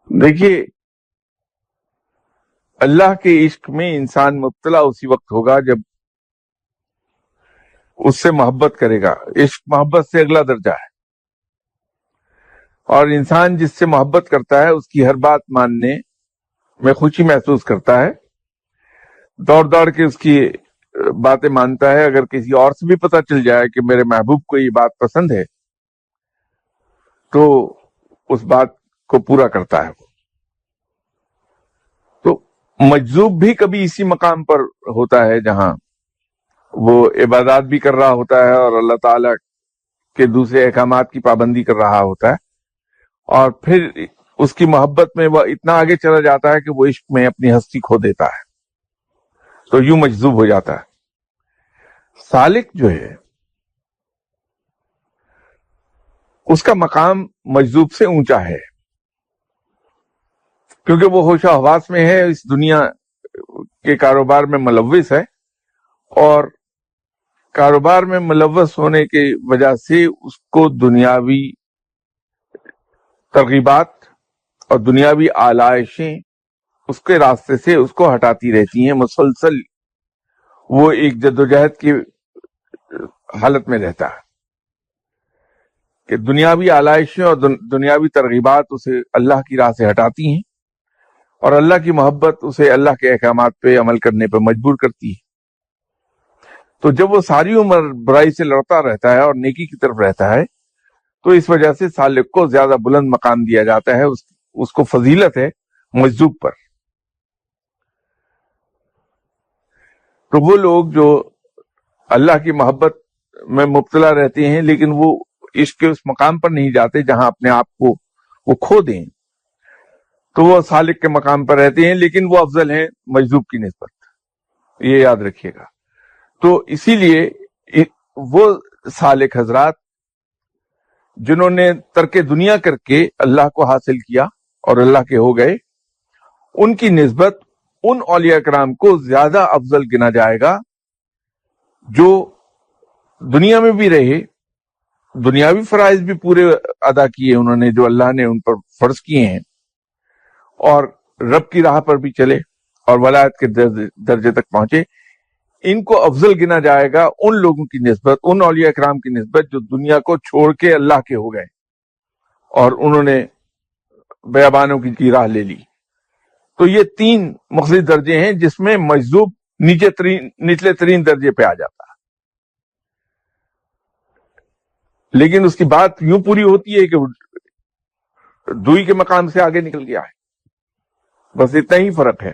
دیکھیے، اللہ کے عشق میں انسان مبتلا اسی وقت ہوگا جب اس سے محبت کرے گا. عشق محبت سے اگلا درجہ ہے، اور انسان جس سے محبت کرتا ہے اس کی ہر بات ماننے میں خوشی محسوس کرتا ہے، دوڑ دوڑ کے اس کی باتیں مانتا ہے. اگر کسی اور سے بھی پتہ چل جائے کہ میرے محبوب کو یہ بات پسند ہے تو اس بات کو پورا کرتا ہے. تو مجذوب بھی کبھی اسی مقام پر ہوتا ہے جہاں وہ عبادات بھی کر رہا ہوتا ہے اور اللہ تعالی کے دوسرے احکامات کی پابندی کر رہا ہوتا ہے، اور پھر اس کی محبت میں وہ اتنا آگے چلا جاتا ہے کہ وہ عشق میں اپنی ہستی کھو دیتا ہے، تو یوں مجذوب ہو جاتا ہے. سالک جو ہے اس کا مقام مجذوب سے اونچا ہے، کیونکہ وہ ہوش و حواس میں ہے، اس دنیا کے کاروبار میں ملوث ہے، اور کاروبار میں ملوث ہونے کی وجہ سے اس کو دنیاوی ترغیبات اور دنیاوی آلائشیں اس کے راستے سے اس کو ہٹاتی رہتی ہیں. مسلسل وہ ایک جدوجہد کی حالت میں رہتا ہے کہ دنیاوی آلائشیں اور دنیاوی ترغیبات اسے اللہ کی راہ سے ہٹاتی ہیں، اور اللہ کی محبت اسے اللہ کے احکامات پہ عمل کرنے پہ مجبور کرتی ہے. تو جب وہ ساری عمر برائی سے لڑتا رہتا ہے اور نیکی کی طرف رہتا ہے تو اس وجہ سے سالک کو زیادہ بلند مقام دیا جاتا ہے، اس کو فضیلت ہے مجذوب پر. تو وہ لوگ جو اللہ کی محبت میں مبتلا رہتے ہیں لیکن وہ عشق کے اس مقام پر نہیں جاتے جہاں اپنے آپ کو وہ کھو دیں، تو وہ سالک کے مقام پر رہتے ہیں، لیکن وہ افضل ہیں مجذوب کی نسبت. یہ یاد رکھیے گا. تو اسی لیے وہ سالک حضرات جنہوں نے ترک دنیا کر کے اللہ کو حاصل کیا اور اللہ کے ہو گئے، ان کی نسبت ان اولیاء کرام کو زیادہ افضل گنا جائے گا جو دنیا میں بھی رہے، دنیاوی فرائض بھی پورے ادا کیے انہوں نے جو اللہ نے ان پر فرض کیے ہیں، اور رب کی راہ پر بھی چلے اور ولایت کے درجے تک پہنچے. ان کو افضل گنا جائے گا ان لوگوں کی نسبت، ان اولیاء کرام کی نسبت جو دنیا کو چھوڑ کے اللہ کے ہو گئے اور انہوں نے بیابانوں کی راہ لے لی. تو یہ 3 مختلف درجے ہیں جس میں مجذوب نچلے ترین درجے پہ آ جاتا ہے، لیکن اس کی بات یوں پوری ہوتی ہے کہ دوئی کے مقام سے آگے نکل گیا ہے. بس اتنا ہی فرق ہے.